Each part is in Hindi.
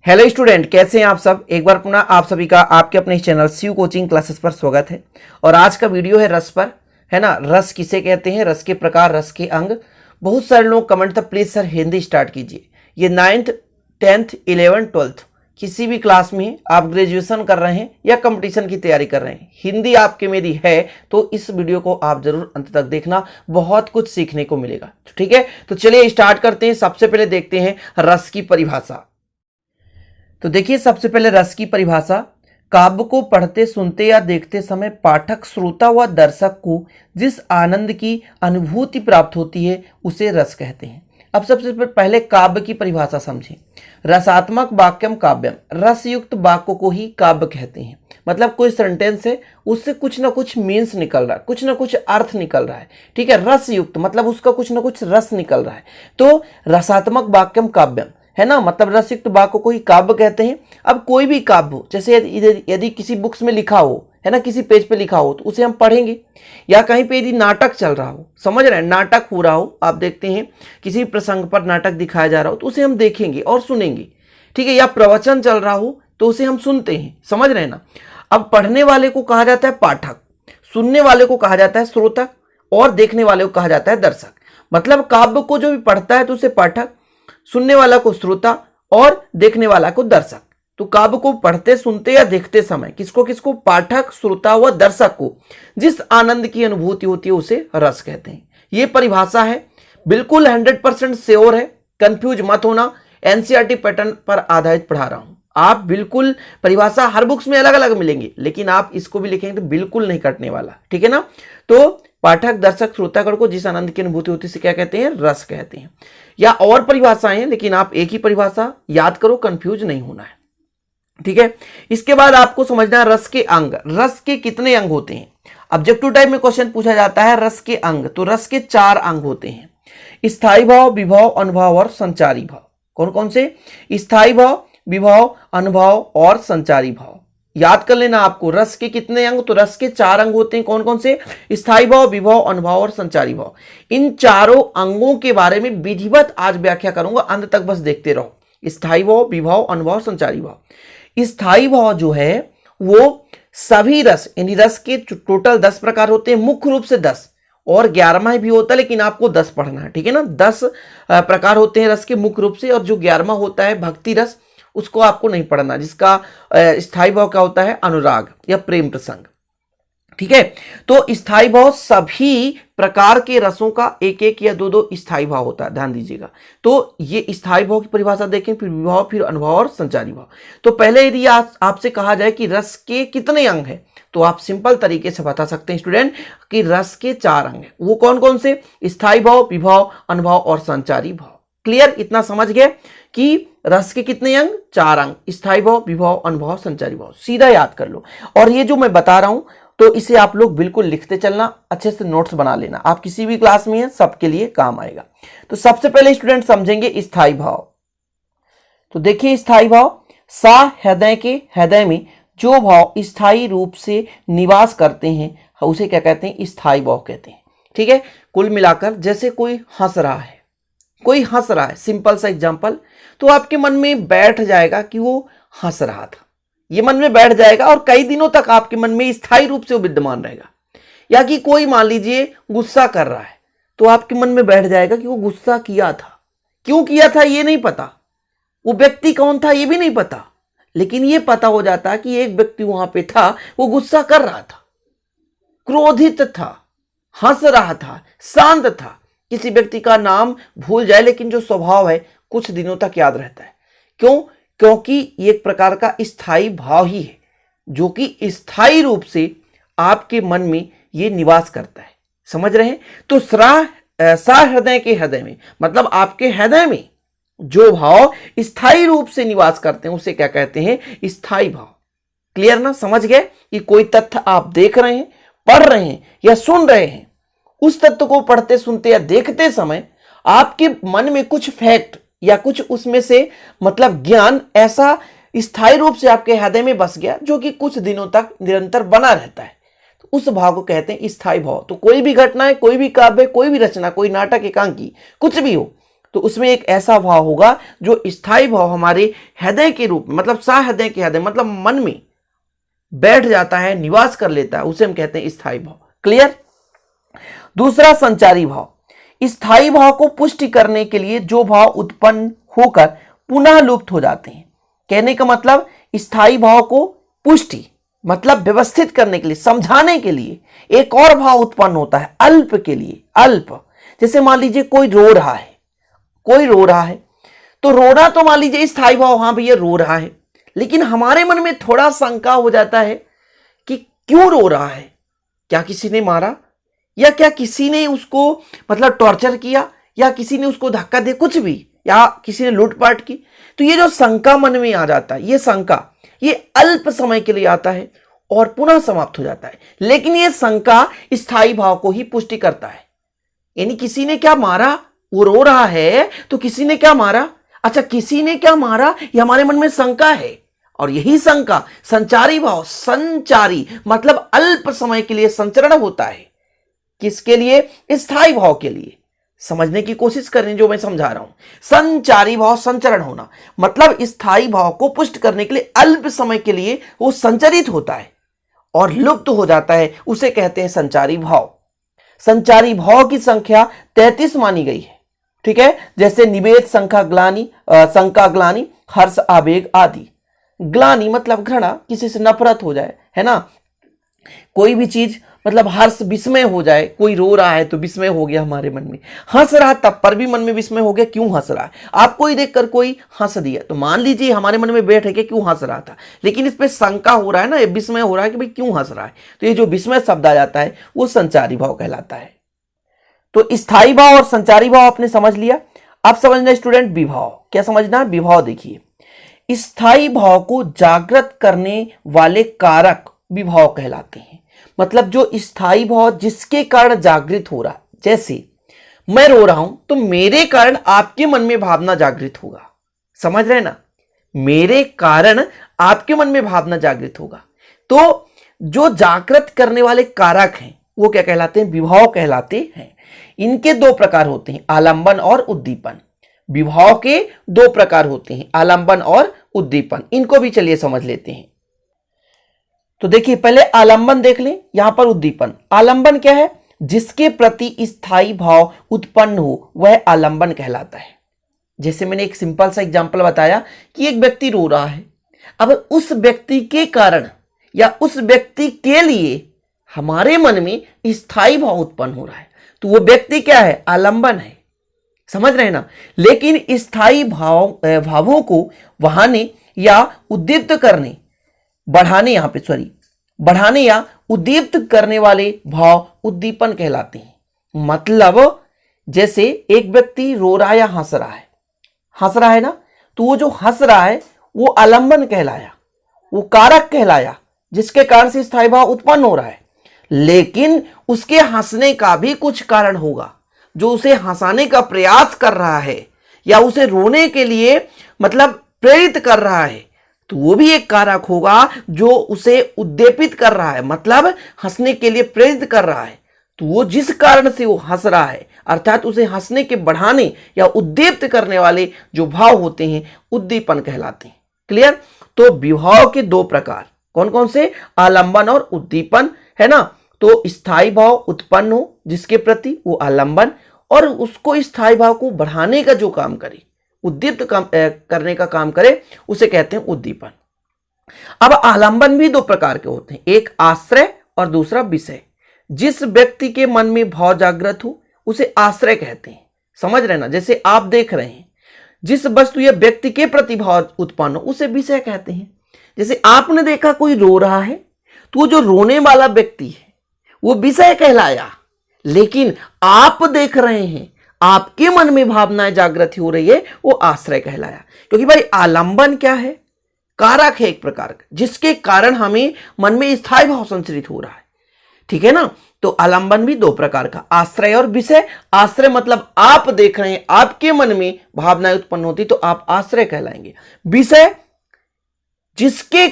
हेलो स्टूडेंट, कैसे हैं आप सब। एक बार पुनः आप सभी का आपके अपने चैनल शिव कोचिंग क्लासेस पर स्वागत है। और आज का वीडियो है रस पर, है ना। रस किसे कहते हैं, रस के प्रकार, रस के अंग। बहुत सारे लोग कमेंट था प्लीज सर हिंदी स्टार्ट कीजिए। ये 9th 10th 11th 12th किसी भी क्लास में आप ग्रेजुएशन कर रहे हैं या कंपटीशन की तैयारी कर रहे हैं, हिंदी आपके मेरी है तो इस वीडियो को आप जरूर अंत तक देखना, बहुत कुछ सीखने को मिलेगा। ठीक है, तो चलिए स्टार्ट करते हैं। सबसे पहले देखते हैं रस की परिभाषा। तो देखिए, सबसे पहले रस की परिभाषा, काव्य को पढ़ते सुनते या देखते समय पाठक, श्रोता व दर्शक को जिस आनंद की अनुभूति प्राप्त होती है उसे रस कहते हैं। अब सबसे पहले काव्य की परिभाषा समझें। रसात्मक वाक्यम काव्यम, रसयुक्त वाक्य को ही काव्य कहते हैं। मतलब कोई सेंटेंस है, उससे कुछ ना कुछ मीन्स निकल रहा है, कुछ ना कुछ अर्थ निकल रहा है। ठीक है, रसयुक्त मतलब उसका कुछ ना कुछ रस निकल रहा है, तो रसात्मक वाक्यम काव्यम है ना। मतलब रसयुक्त वाक्य को ही काव्य कहते हैं। अब कोई भी काव्य हो, जैसे यदि किसी बुक्स में लिखा हो, है ना, किसी पेज पे लिखा हो तो उसे हम पढ़ेंगे। या कहीं पे यदि नाटक चल रहा हो, समझ रहे हैं, नाटक हो रहा हो, आप देखते हैं किसी प्रसंग पर नाटक दिखाया जा रहा हो तो उसे हम देखेंगे और सुनेंगे। ठीक है, या प्रवचन चल रहा हो तो उसे हम सुनते हैं, समझ रहे हैं ना। अब पढ़ने वाले को कहा जाता है पाठक, सुनने वाले को कहा जाता है श्रोता, और देखने वाले को कहा जाता है दर्शक। मतलब काव्य को जो भी पढ़ता है तो उसे पाठक, सुनने वाला को श्रोता और देखने वाला को दर्शक। तो काव्य को पढ़ते सुनते या देखते समय किसको किसको, पाठक, श्रोता व दर्शक को जिस आनंद की अनुभूति होती है उसे रस कहते हैं। यह परिभाषा है, बिल्कुल 100% श्योर है, कंफ्यूज मत होना। एनसीईआरटी पैटर्न पर आधारित पढ़ा रहा हूं। आप बिल्कुल, परिभाषा हर बुक्स में अलग अलग मिलेंगे, लेकिन आप इसको भी लिखेंगे तो बिल्कुल नहीं कटने वाला। ठीक है ना। तो पाठक, दर्शक, श्रोतागण को जिस आनंद की अनुभूति होती है उसे क्या कहते हैं, रस कहते हैं। या और परिभाषाएं हैं, लेकिन आप एक ही परिभाषा याद करो, कंफ्यूज नहीं होना है। ठीक है, इसके बाद आपको समझना है रस के अंग। रस के कितने अंग होते हैं। ऑब्जेक्टिव टाइप में क्वेश्चन पूछा जाता है रस के अंग, तो रस के 4 अंग होते हैं। स्थायी भाव, विभव, अनुभव और संचारी भाव। कौन कौन से, स्थायी भाव, विभव, अनुभव और संचारी भाव। याद कर लेना आपको, रस के कितने अंग, तो रस के 4 अंग होते हैं। कौन कौन से, स्थायी भाव, विभव, अनुभव और संचारी भाव। इन चारों अंगों के बारे में विधिवत आज व्याख्या करूंगा, अंत तक बस देखते रहो। स्थायी भाव, विभव, अनुभव, संचारी भाव। स्थायी भाव जो है वो सभी रस, यानी रस के टोटल 10 प्रकार होते हैं, मुख्य रूप से 10, और 11वां भी होता है, लेकिन आपको 10 पढ़ना है। ठीक है ना, 10 प्रकार होते हैं रस के मुख्य रूप से, और जो 11वां होता है भक्ति रस, उसको आपको नहीं पढ़ना, जिसका स्थायी भाव क्या होता है, अनुराग या प्रेम प्रसंग। ठीक है, तो स्थायी भाव सभी प्रकार के रसों का एक एक या दो दो स्थायी भाव होता है, ध्यान दीजिएगा। तो ये स्थायी भाव की परिभाषा देखें, फिर विभाव, फिर अनुभव और संचारी भाव। तो पहले यदि आपसे कहा जाए कि रस के कितने अंग हैं, तो आप सिंपल तरीके से बता सकते हैं स्टूडेंट कि रस के 4 अंग हैं। वो कौन कौन से, स्थायी भाव, विभाव, अनुभव और संचारी भाव। क्लियर, इतना समझ गए कि रस के कितने अंग, 4 अंग, स्थायी भाव, विभव, अनुभव, संचारी भाव। सीधा याद कर लो। और ये जो मैं बता रहा हूं तो इसे आप लोग बिल्कुल लिखते चलना, अच्छे से नोट्स बना लेना, आप किसी भी क्लास में हैं सबके लिए काम आएगा। तो सबसे पहले स्टूडेंट समझेंगे स्थायी भाव। तो देखिए, स्थायी भाव, सा हृदय के हृदय में जो भाव स्थायी रूप से निवास करते हैं उसे क्या कहते हैं, स्थायी भाव कहते हैं। ठीक है, कुल मिलाकर जैसे कोई हंस रहा है, कोई हंस रहा है, सिंपल सा एग्जांपल, तो आपके मन में बैठ जाएगा कि वो हंस रहा था, ये मन में बैठ जाएगा और कई दिनों तक आपके मन में स्थायी रूप से वो विद्यमान रहेगा। या कि कोई मान लीजिए गुस्सा कर रहा है, तो आपके मन में बैठ जाएगा कि वो गुस्सा किया था, क्यों किया था ये नहीं पता, वो व्यक्ति कौन था ये भी नहीं पता, लेकिन ये पता हो जाता कि एक व्यक्ति वहां पे था, वो गुस्सा कर रहा था, क्रोधित था, हंस रहा था, शांत था। किसी व्यक्ति का नाम भूल जाए, लेकिन जो स्वभाव है कुछ दिनों तक याद रहता है। क्यों, क्योंकि ये एक प्रकार का स्थायी भाव ही है, जो कि स्थायी रूप से आपके मन में ये निवास करता है। समझ रहे हैं। तो सा हृदय के हृदय में, मतलब आपके हृदय में जो भाव स्थायी रूप से निवास करते हैं उसे क्या कहते हैं, स्थायी भाव। क्लियर ना, समझ गए कि कोई तथ्य आप देख रहे हैं, पढ़ रहे हैं या सुन रहे हैं, उस तत्व को पढ़ते सुनते या देखते समय आपके मन में कुछ फैक्ट या कुछ उसमें से मतलब ज्ञान ऐसा स्थायी रूप से आपके हृदय में बस गया, जो कि कुछ दिनों तक निरंतर बना रहता है, तो उस भाव को कहते हैं स्थायी भाव। तो कोई भी घटना है, कोई भी काव्य, कोई भी रचना, कोई नाटक, एकांकी, कुछ भी हो, तो उसमें एक ऐसा भाव होगा जो स्थायी भाव हमारे हृदय के रूप में, मतलब सहृदय के हृदय मतलब मन में बैठ जाता है, निवास कर लेता है, उसे हम कहते हैं स्थायी भाव। क्लियर। दूसरा संचारी भाव। स्थायी भाव को पुष्टि करने के लिए जो भाव उत्पन्न होकर पुनः लुप्त हो जाते हैं। कहने का मतलब स्थायी भाव को पुष्टि मतलब व्यवस्थित करने के लिए, समझाने के लिए एक और भाव उत्पन्न होता है अल्प के लिए। अल्प जैसे मान लीजिए कोई रो रहा है, कोई रो रहा है, तो रोना तो मान लीजिए स्थायी भाव, हाँ भैया रो रहा है, लेकिन हमारे मन में थोड़ा शंका हो जाता है कि क्यों रो रहा है, क्या किसी ने मारा, या क्या किसी ने उसको मतलब टॉर्चर किया, या किसी ने उसको धक्का दे, कुछ भी, या किसी ने लूटपाट की। तो ये जो शंका मन में आ जाता है, ये शंका ये अल्प समय के लिए आता है और पुनः समाप्त हो जाता है, लेकिन ये शंका स्थायी भाव को ही पुष्टि करता है। यानी किसी ने क्या मारा, वो रो रहा है तो किसी ने क्या मारा, अच्छा किसी ने क्या मारा, ये हमारे मन में शंका है, और यही शंका संचारी भाव, संचारी मतलब अल्प समय के लिए संचरण होता है। किसके लिए? स्थायी भाव के लिए। समझने की कोशिश करें जो मैं समझा रहा हूं। संचारी भाव संचरण होना मतलब स्थायी भाव को पुष्ट करने के लिए अल्प समय के लिए वो संचरित होता है और लुप्त हो जाता है, उसे कहते हैं संचारी भाव। संचारी भाव की संख्या 33 मानी गई है। ठीक है, जैसे निवेद, शंका, ग्लानि, शंका, ग्लानि, हर्ष, आवेग आदि। ग्लानि मतलब घृणा, किसी से नफरत हो जाए, है ना, कोई भी चीज मतलब हर्ष विस्मय हो जाए, कोई रो रहा है तो विस्मय हो गया हमारे मन में, हंस रहा तब पर भी मन में विस्मय हो गया, क्यों हंस रहा है। आपको ही देखकर कोई हंस दिया तो मान लीजिए हमारे मन में बैठ है कि क्यों हंस रहा था, लेकिन इस पे शंका हो रहा है ना, विस्मय हो रहा है कि भाई क्यों हंस रहा है, तो ये जो विस्मय शब्द आ जाता है वो संचारी भाव कहलाता है। तो स्थायी भाव और संचारी भाव आपने समझ लिया। अब समझना स्टूडेंट विभाव। क्या समझना? विभाव देखिए, स्थायी भाव को जागृत करने वाले कारक विभाव कहलाते हैं। मतलब जो स्थायी भाव जिसके कारण जागृत हो रहा, जैसे मैं रो रहा हूं तो मेरे कारण आपके मन में भावना जागृत होगा। समझ रहे ना, मेरे कारण आपके मन में भावना जागृत होगा। तो जो जागृत करने वाले कारक हैं वो क्या कहलाते हैं? विभाव कहलाते हैं। इनके दो प्रकार होते हैं, आलंबन और उद्दीपन। विभाव के दो प्रकार होते हैं, आलंबन और उद्दीपन। इनको भी चलिए समझ लेते हैं। तो देखिए पहले आलंबन देख लें, यहां पर उद्दीपन। आलंबन क्या है? जिसके प्रति स्थायी भाव उत्पन्न हो वह आलंबन कहलाता है। जैसे मैंने एक सिंपल सा एग्जांपल बताया कि एक व्यक्ति रो रहा है, अब उस व्यक्ति के कारण या उस व्यक्ति के लिए हमारे मन में स्थायी भाव उत्पन्न हो रहा है, तो वो व्यक्ति क्या है? आलंबन है। समझ रहे हैं ना। लेकिन स्थायी भावों को बहाने या उद्दीप्त करने, बढ़ाने, यहां पे सॉरी, बढ़ाने या उद्दीप्त करने वाले भाव उद्दीपन कहलाते हैं। मतलब जैसे एक व्यक्ति रो रहा है या हंस रहा है, हंस रहा है ना, तो वो जो हंस रहा है वो आलंबन कहलाया, वो कारक कहलाया जिसके कारण से स्थायी भाव उत्पन्न हो रहा है। लेकिन उसके हंसने का भी कुछ कारण होगा, जो उसे हंसाने का प्रयास कर रहा है या उसे रोने के लिए मतलब प्रेरित कर रहा है, तो वो भी एक कारक होगा जो उसे उद्दीपित कर रहा है, मतलब हंसने के लिए प्रेरित कर रहा है। तो वो जिस कारण से वो हंस रहा है, अर्थात उसे हंसने के बढ़ाने या उद्दीप्त करने वाले जो भाव होते हैं उद्दीपन कहलाते हैं। क्लियर। तो विभाव के दो प्रकार कौन कौन से? आलंबन और उद्दीपन, है ना। तो स्थायी भाव उत्पन्न हो जिसके प्रति वो आलंबन, और उसको स्थायी भाव को बढ़ाने का जो काम करे, उद्दीप्त करने का काम करे, उसे कहते हैं उद्दीपन। अब आलंबन भी दो प्रकार के होते हैं, एक आश्रय और दूसरा विषय। जिस व्यक्ति के मन में भाव जागृत हो उसे आश्रय कहते हैं। समझ रहे ना। जैसे आप देख रहे हैं, जिस वस्तु या व्यक्ति के प्रति भाव उत्पन्न हो उसे विषय कहते हैं। जैसे आपने देखा कोई रो रहा है, तो वो जो रोने वाला व्यक्ति है वो विषय कहलाया, लेकिन आप देख रहे हैं, आपके मन में भावनाएं जागृत हो रही है, वो आश्रय कहलाया। क्योंकि भाई आलंबन क्या है? कारक है एक प्रकार का, जिसके कारण हमें मन में स्थायी भाव संचरित हो रहा है। ठीक है ना। तो आलंबन भी दो प्रकार का, आश्रय और विषय। आश्रय मतलब आप देख रहे हैं, आपके मन में भावनाएं उत्पन्न होती तो आप आश्रय कहलाएंगे। विषय जिसके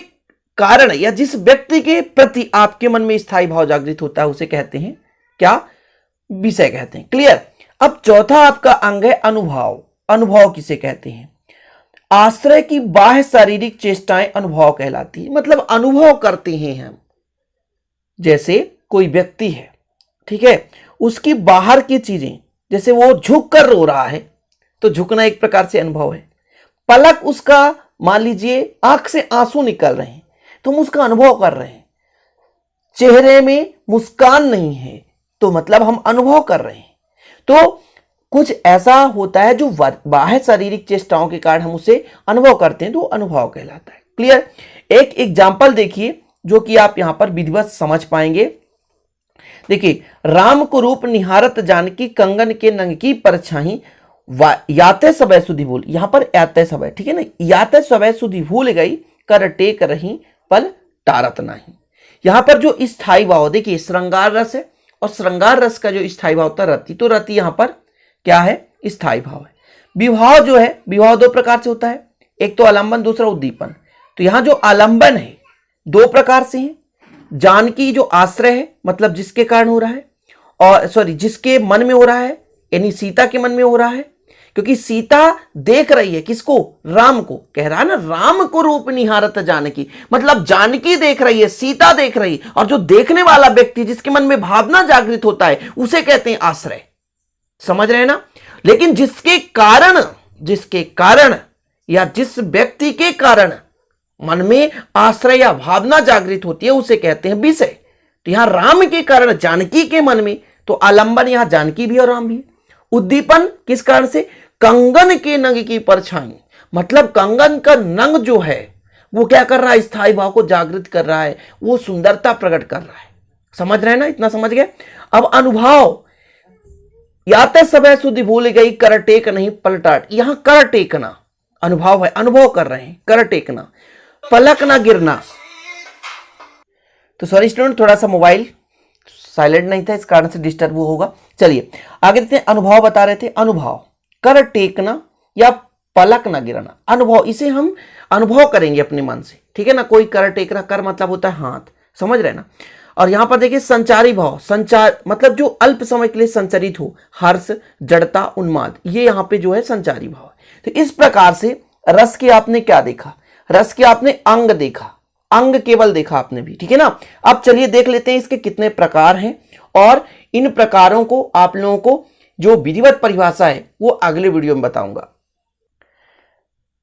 कारण या जिस व्यक्ति के प्रति आपके मन में स्थायी भाव जागृत होता है उसे कहते हैं क्या? विषय कहते हैं। क्लियर। अब चौथा आपका अंग है अनुभाव। अनुभव किसे कहते हैं? आश्रय की बाह्य शारीरिक चेष्टाएं अनुभव कहलाती है। मतलब अनुभव करते हैं हम। जैसे कोई व्यक्ति है, ठीक है, उसकी बाहर की चीजें, जैसे वो झुक कर रो रहा है तो झुकना एक प्रकार से अनुभव है। पलक उसका, मान लीजिए आंख से आंसू निकल रहे हैं तो हम उसका अनुभव कर रहे हैं। चेहरे में मुस्कान नहीं है तो मतलब हम अनुभव कर रहे हैं। तो कुछ ऐसा होता है जो बाह्य शारीरिक चेष्टाओं के कारण हम उसे अनुभव करते हैं तो अनुभव कहलाता है। क्लियर? एक एग्जाम्पल देखिए जो कि आप यहां पर विधिवत समझ पाएंगे। देखिए, राम को रूप निहारत जानकी कंगन के नंग की परछाई याते समय सुधि भूल। यहां पर याते समय, ठीक है ना, याते समय सुधि भूल गई कर टेक रही पल टारत नहीं। यहां पर जो स्थायी भाव, देखिए श्रृंगार रस है और श्रृंगार रस का जो स्थायी भाव होता है रति, तो रति यहां पर क्या है? स्थायी भाव है। विवाह जो है, विवाह दो प्रकार से होता है, एक तो आलंबन, दूसरा उद्दीपन। तो यहां जो आलंबन है दो प्रकार से है। जानकी जो आश्रय है, मतलब जिसके कारण हो रहा है, और सॉरी जिसके मन में हो रहा है, यानी सीता के मन में हो रहा है, क्योंकि सीता देख रही है किसको? राम को। कह रहा है ना, राम को रूप निहारत जानकी, मतलब जानकी देख रही है, सीता देख रही है, और जो देखने वाला व्यक्ति जिसके मन में भावना जागृत होता है उसे कहते हैं आश्रय। समझ रहे हैं ना? लेकिन जिसके कारण या जिस व्यक्ति के कारण मन में आश्रय या भावना जागृत होती है उसे कहते हैं विषय। तो यहां राम के कारण जानकी के मन में, तो आलंबन यहां जानकी भी और राम भी। उद्दीपन किस कारण से? कंगन के नंग की परछाई, मतलब कंगन का नंग जो है वो क्या कर रहा है? स्थायी भाव को जागृत कर रहा है, वो सुंदरता प्रकट कर रहा है। समझ रहे हैं ना? इतना समझ गए? अब अनुभव, याते समय सुधि भूल गई कर टेक नहीं पलटाट। यहां कर टेकना अनुभव है, अनुभव कर रहे हैं, कर टेकना, पलक ना गिरना। तो सॉरी स्टूडेंट, थोड़ा सा मोबाइल साइलेंट नहीं था, इस कारण से डिस्टर्ब होगा। चलिए आगे देखते हैं। अनुभव बता रहे थे, अनुभव कर टेकना या पलक ना गिरना, अनुभव, इसे हम अनुभव करेंगे अपने मन से, ठीक है ना। कोई कर टेक रहा, कर मतलब होता है हाथ, समझ रहे ना। और यहां पर देखिए संचारी भाव, संचार मतलब जो अल्प समय के लिए संचरित हो, हर्ष, जड़ता, उन्माद, ये यहां पे जो है संचारी भाव है। तो इस प्रकार से रस के आपने क्या देखा? रस के आपने अंग देखा, अंग केवल देखा आपने भी, ठीक है ना। अब चलिए देख लेते हैं इसके कितने प्रकार हैं, और इन प्रकारों को आप लोगों को जो विधिवत परिभाषा है वो अगले वीडियो में बताऊंगा।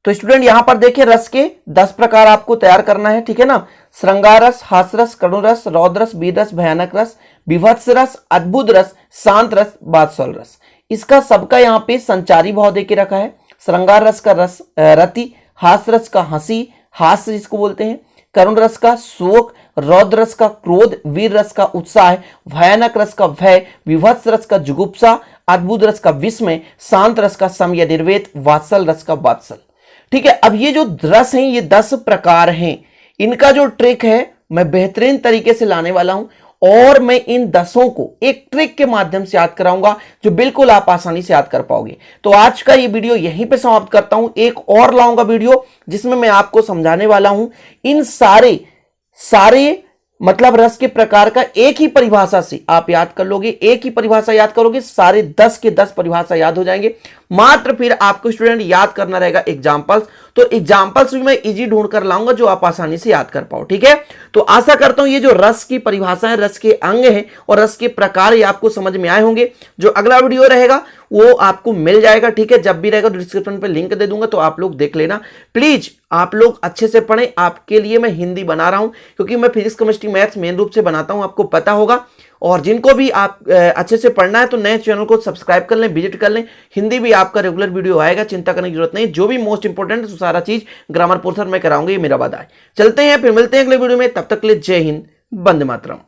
तो स्टूडेंट यहां पर देखिए रस के 10 प्रकार आपको तैयार करना है, ठीक है ना। श्रृंगार रस, हास्य रस, करुण रस, रौद्र रस, वीर रस, भयानक रस, विभत्स रस, अद्भुत रस, शांत रस, बादशाह रस। इसका सबका यहां पे संचारी भाव देके रखा है। श्रृंगार रस का रस रति, हास्य रस का हंसी, हास्य जिसको बोलते हैं, करुण रस का शोक, रौद्र रस का क्रोध, वीर रस का उत्साह, भयानक रस का भय, विभत्स रस का जुगुप्सा, अद्भुत रस का विस्मय, शांत रस का समय निर्वेद, वात्सल रस का वात्सल। ठीक है, अब ये जो रस हैं ये 10 प्रकार हैं। इनका जो ट्रिक है मैं बेहतरीन तरीके से लाने वाला हूं, और मैं इन 10 को एक ट्रिक के माध्यम से याद कराऊंगा जो बिल्कुल आप आसानी से याद कर पाओगे। तो आज का ये वीडियो यहीं पे समाप्त करता हूं। एक और लाऊंगा वीडियो जिसमें मैं आपको समझाने वाला हूं इन सारे मतलब रस के प्रकार का एक ही परिभाषा से आप याद कर लोगे, एक ही परिभाषा याद करोगे, सारे 10 के 10 परिभाषा याद हो जाएंगे। मात्र फिर आपको स्टूडेंट याद करना रहेगा एग्जाम्पल्स। तो एग्जाम्पल्स भी मैं इजी ढूंढ कर लाऊंगा जो आप आसानी से याद कर पाओ। ठीक है, तो आशा करता हूं ये जो रस की परिभाषा है, रस के अंग हैं और रस के प्रकार ये आपको समझ में आए होंगे। जो अगला वीडियो रहेगा वो आपको मिल जाएगा, ठीक है, जब भी रहेगा डिस्क्रिप्शन पे लिंक दे दूंगा, तो आप लोग देख लेना। प्लीज आप लोग अच्छे से पढ़ें, आपके लिए मैं हिंदी बना रहा हूं क्योंकि मैं फिजिक्स, केमिस्ट्री, मैथ्स मेन रूप से बनाता हूं, आपको पता होगा। और जिनको भी आप अच्छे से पढ़ना है तो नए चैनल को सब्सक्राइब कर लें, विजिट कर लें। हिंदी भी आपका रेगुलर वीडियो आएगा, चिंता करने की जरूरत नहीं। जो भी मोस्ट इंपोर्टेंट है सारा चीज ग्रामर पोर्शन में कराऊंगा, ये मेरा वादा है। चलते हैं, फिर मिलते हैं अगले वीडियो में, तब तक के लिए जय हिंद, वंदे मातरम।